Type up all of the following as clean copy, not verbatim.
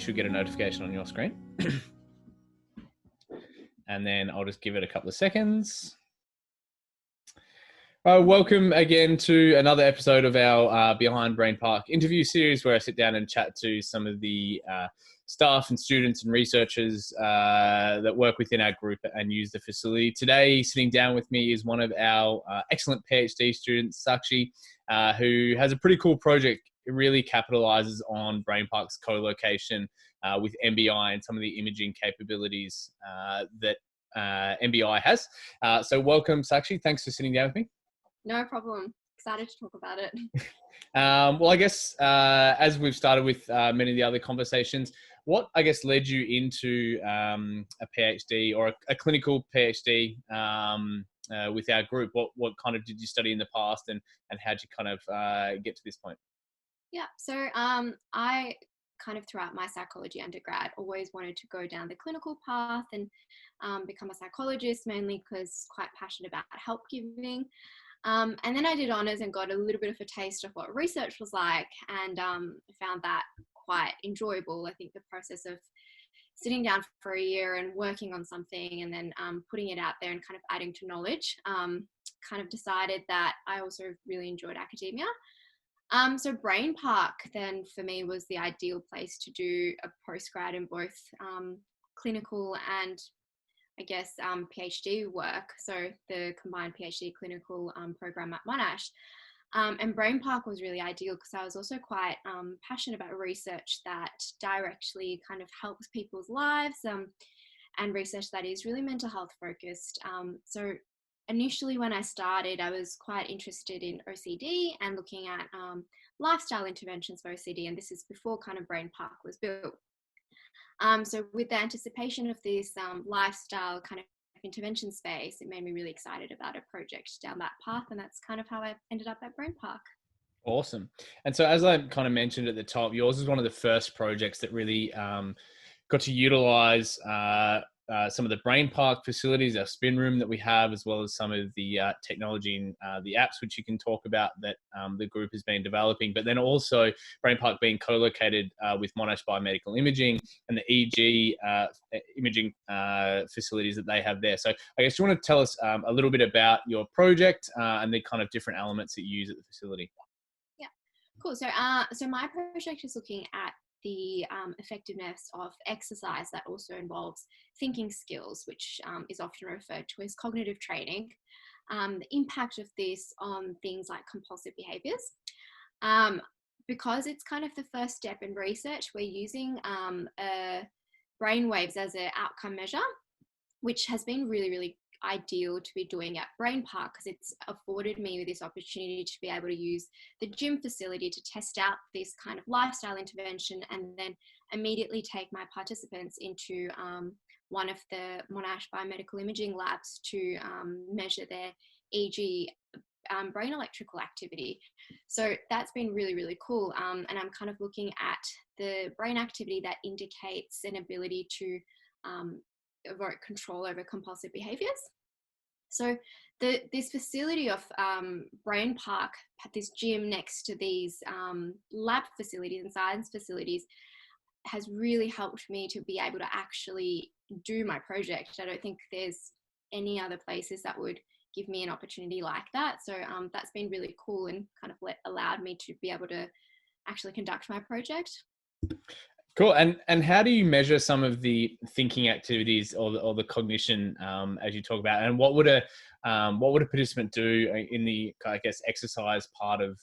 should get a notification on your screen. And then I'll just give it a couple of seconds. Welcome again to another episode of our Behind BrainPark interview series, where I sit down and chat to some of the staff and students and researchers that work within our group and use the facility. Today, sitting down with me is one of our excellent PhD students, Sakshi, who has a pretty cool project. It really capitalizes on BrainPark's co-location with MBI and some of the imaging capabilities that MBI has. So welcome, Sakshi. Thanks for sitting down with me. No problem. Excited to talk about it. Well, I guess as we've started with many of the other conversations, what I guess led you into a PhD or a clinical PhD with our group? What kind of did you study in the past, and how did you kind of get to this point? Yeah, so I kind of throughout my psychology undergrad always wanted to go down the clinical path and become a psychologist, mainly because quite passionate about help giving. And then I did honours and got a little bit of a taste of what research was like, and found that quite enjoyable. I think the process of sitting down for a year and working on something and then putting it out there and kind of adding to knowledge, kind of decided that I also really enjoyed academia. So BrainPark then for me was the ideal place to do a postgrad in both clinical and I guess PhD work, so the combined PhD clinical program at Monash. And BrainPark was really ideal because I was also quite passionate about research that directly kind of helps people's lives and research that is really mental health focused. So initially when I started, I was quite interested in OCD and looking at lifestyle interventions for OCD, and this is before kind of BrainPark was built. So with the anticipation of this lifestyle kind of intervention space, it made me really excited about a project down that path, and that's kind of how I ended up at BrainPark. Awesome. And so as I kind of mentioned at the top, yours is one of the first projects that really got to utilize some of the BrainPark facilities, our spin room that we have, as well as some of the technology and the apps which you can talk about that the group has been developing. But then also BrainPark being co-located with Monash Biomedical Imaging and the EEG imaging facilities that they have there. So I guess you want to tell us a little bit about your project and the kind of different elements that you use at the facility. Yeah, cool. So, so my project is looking at the effectiveness of exercise that also involves thinking skills, which is often referred to as cognitive training, the impact of this on things like compulsive behaviours. Because it's kind of the first step in research, we're using brainwaves as an outcome measure, which has been really, really ideal to be doing at BrainPark because it's afforded me with this opportunity to be able to use the gym facility to test out this kind of lifestyle intervention and then immediately take my participants into one of the Monash Biomedical Imaging labs to measure their EEG brain electrical activity. So that's been really, really cool. And I'm kind of looking at the brain activity that indicates an ability to avert control over compulsive behaviours. So this facility of BrainPark, this gym next to these lab facilities and science facilities, has really helped me to be able to actually do my project. I don't think there's any other places that would give me an opportunity like that. So that's been really cool and kind of allowed me to be able to actually conduct my project. Cool. And how do you measure some of the thinking activities or the cognition as you talk about? And what would a participant do in the, I guess, exercise part of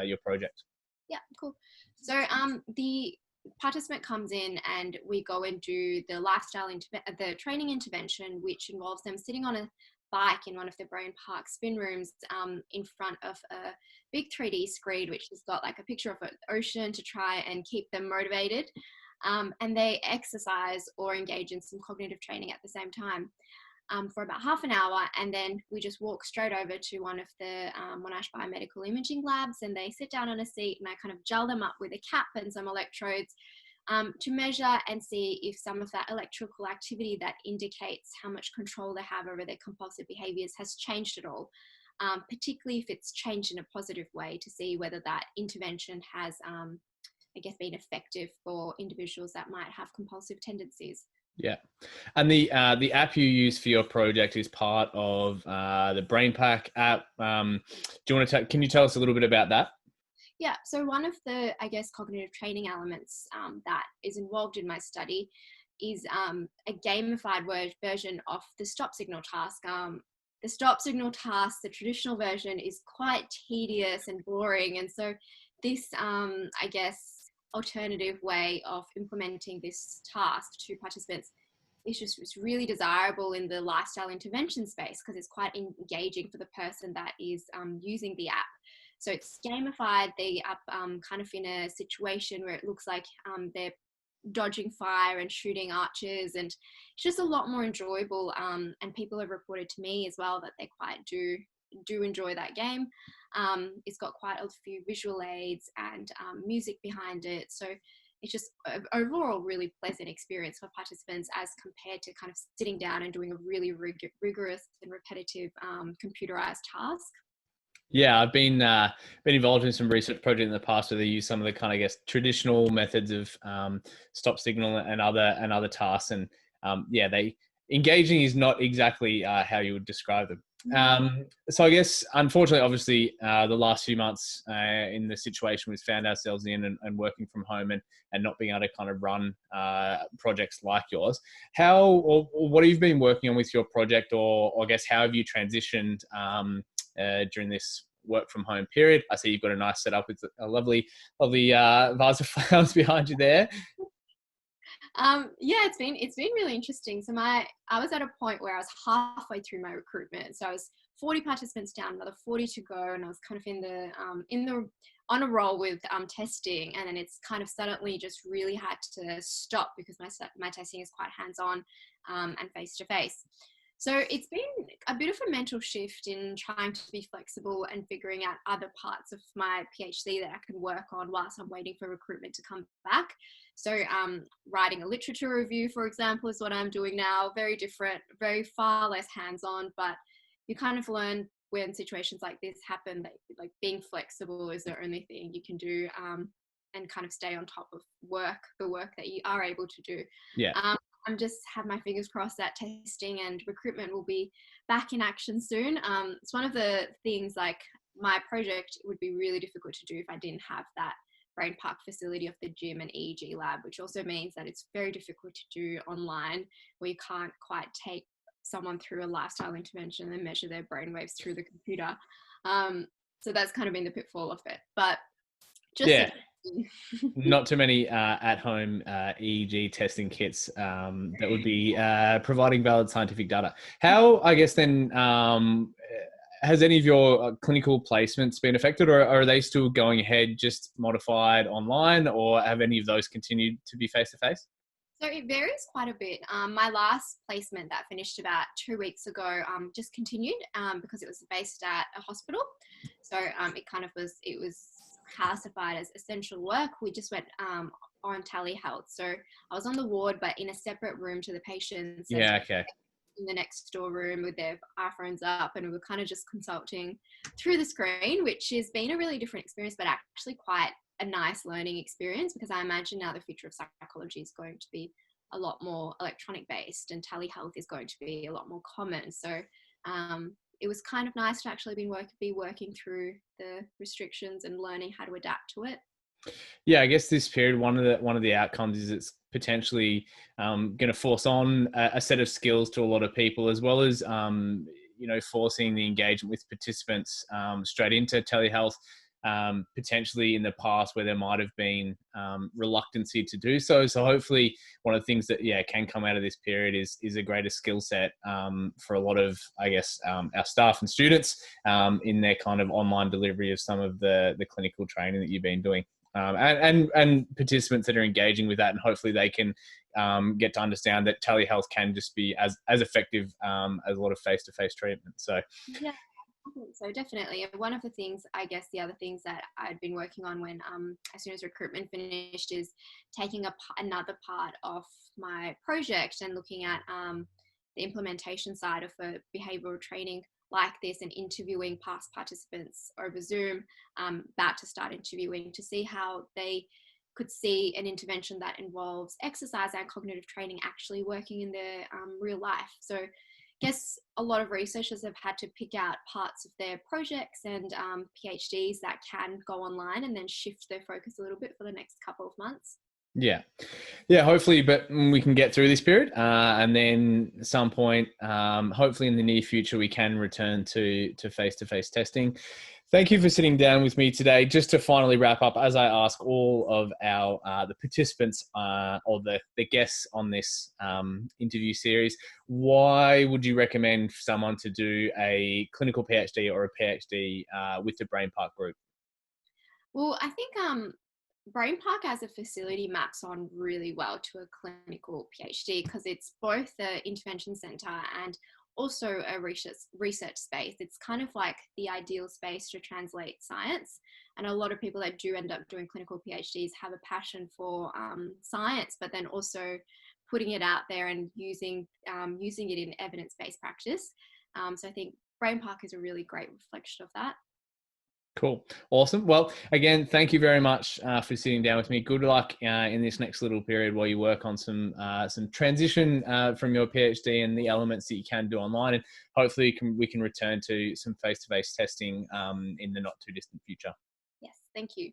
your project? Yeah, cool. So the participant comes in and we go and do the the training intervention, which involves them sitting on a bike in one of the BrainPark spin rooms in front of a big 3D screen, which has got like a picture of an ocean to try and keep them motivated. And they exercise or engage in some cognitive training at the same time for about half an hour. And then we just walk straight over to one of the Monash Biomedical Imaging labs, and they sit down on a seat and I kind of gel them up with a cap and some electrodes to measure and see if some of that electrical activity that indicates how much control they have over their compulsive behaviours has changed at all, particularly if it's changed in a positive way, to see whether that intervention has I guess, been effective for individuals that might have compulsive tendencies. Yeah. And the app you use for your project is part of the BrainPark app. Do you want to can you tell us a little bit about that? Yeah, so one of the, I guess, cognitive training elements that is involved in my study is a gamified version of the stop signal task. The stop signal task, the traditional version, is quite tedious and boring. And so this, I guess, alternative way of implementing this task to participants is just, it's really desirable in the lifestyle intervention space because it's quite engaging for the person that is using the app. So it's gamified. The app kind of in a situation where it looks like they're dodging fire and shooting archers, and it's just a lot more enjoyable. And people have reported to me as well that they quite do enjoy that game. It's got quite a few visual aids and music behind it, so it's just overall really pleasant experience for participants as compared to kind of sitting down and doing a really rigorous and repetitive computerized task. Yeah, I've been involved in some research projects in the past where they use some of the kind of, I guess, traditional methods of stop signal and other tasks, and yeah, they engaging is not exactly how you would describe them. So I guess, unfortunately, obviously, the last few months in the situation we've found ourselves in, and working from home, and not being able to kind of run projects like yours. How, or what have you been working on with your project, or I guess how have you transitioned during this work from home period? I see you've got a nice setup with a lovely vase of flowers behind you there. Yeah, it's been really interesting. So I was at a point where I was halfway through my recruitment. So I was 40 participants down, another 40 to go, and I was kind of in the on a roll with testing, and then it's kind of suddenly just really had to stop because my testing is quite hands-on and face-to-face. So it's been a bit of a mental shift in trying to be flexible and figuring out other parts of my PhD that I can work on whilst I'm waiting for recruitment to come back. So writing a literature review, for example, is what I'm doing now. Very different, very far less hands-on, but you kind of learn when situations like this happen that like being flexible is the only thing you can do, and kind of stay on top of the work that you are able to do. Yeah. I'm just have my fingers crossed that testing and recruitment will be back in action soon. It's one of the things, like my project would be really difficult to do if I didn't have that BrainPark facility of the gym and EEG lab, which also means that it's very difficult to do online, where you can't quite take someone through a lifestyle intervention and measure their brainwaves through the computer. So that's kind of been the pitfall of it. But just Yeah. Not too many at-home EEG testing kits that would be providing valid scientific data. How, I guess, then, has any of your clinical placements been affected, or are they still going ahead, just modified online, or have any of those continued to be face-to-face? So it varies quite a bit. My last placement that finished about 2 weeks ago just continued because it was based at a hospital. So it was classified as essential work. We just went on telehealth. So I was on the ward, but in a separate room to the patients. Yeah, okay. In the next door room with their iPhones up, and we were kind of just consulting through the screen, which has been a really different experience, but actually quite a nice learning experience, because I imagine now the future of psychology is going to be a lot more electronic based, and telehealth is going to be a lot more common. So it was kind of nice to actually be working through the restrictions and learning how to adapt to it. Yeah, I guess this period, one of the outcomes is it's potentially going to force on a set of skills to a lot of people, as well as forcing the engagement with participants straight into telehealth. Potentially in the past where there might have been reluctancy to do so. So hopefully one of the things that can come out of this period is a greater skill set for a lot of, I guess, our staff and students in their kind of online delivery of some of the clinical training that you've been doing. And participants that are engaging with that, and hopefully they can get to understand that telehealth can just be as effective as a lot of face-to-face treatment. So yeah, I think so, definitely. And one of the things, I guess, the other things that I'd been working on when as soon as recruitment finished is taking another part of my project and looking at the implementation side of a behavioral training like this, and interviewing past participants over Zoom, about to start interviewing to see how they could see an intervention that involves exercise and cognitive training actually working in their real life. So I guess a lot of researchers have had to pick out parts of their projects and PhDs that can go online and then shift their focus a little bit for the next couple of months. Yeah. Yeah, hopefully, but we can get through this period. And then at some point, hopefully in the near future, we can return to face-to-face testing. Thank you for sitting down with me today. Just to finally wrap up, as I ask all of our the participants or the guests on this interview series, why would you recommend someone to do a clinical PhD or a PhD with the BrainPark group? Well, I think BrainPark as a facility maps on really well to a clinical PhD because it's both the intervention centre and also a research space. It's kind of like the ideal space to translate science. And a lot of people that do end up doing clinical PhDs have a passion for science, but then also putting it out there and using it in evidence-based practice. So I think BrainPark is a really great reflection of that. Cool. Awesome. Well, again, thank you very much for sitting down with me. Good luck in this next little period while you work on some transition from your PhD and the elements that you can do online. And hopefully we can return to some face-to-face testing in the not too distant future. Yes, thank you.